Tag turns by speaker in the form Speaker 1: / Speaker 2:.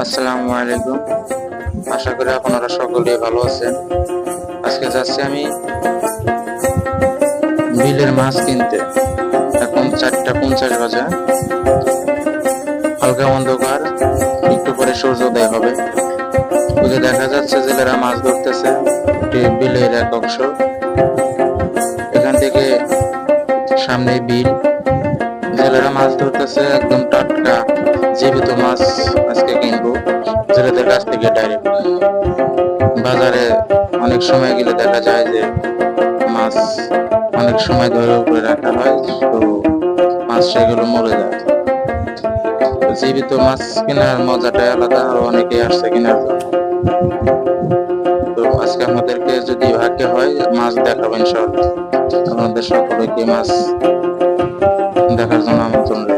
Speaker 1: আসসালামু আলাইকুম। আশা করি আপনারা সকলেই ভালো আছেন। আজকে যাচ্ছি আমি বিলের মাছ কিনতে। এখন 4:50 বাজে। হালকা অন্ধকার, একটু পরে সূর্যোদয় হবে। ওই যে দেখা যাচ্ছে জেলেরা মাছ ধরতেছে, এটি বিলের এক অংশ। এখান থেকে সামনে বিল, জেলেরা মাছ ধরতেছে, একদম টাটকা জীবিত মাছ আজকে কিনবো জেলেদের কাছ থেকে ডাইরেক্ট। বাজারে অনেক সময় গেলে দেখা যায় যে মাছ অনেক সময় ধরে উপরে রাখা হয়, তো মাছ সেগুলো মরে যায়। তো জীবিত মাছ কেনার মজাটাই আলাদা, আর অনেকেই আসছে কেনার জন্য। তো আজকে আমাদেরকে যদি ভাগ্যে হয় মাছ দেখাবো ইনশাআল্লাহ। আপনাদের সকলকে মাছ দেখার জন্য আমন্ত্রণ রইল।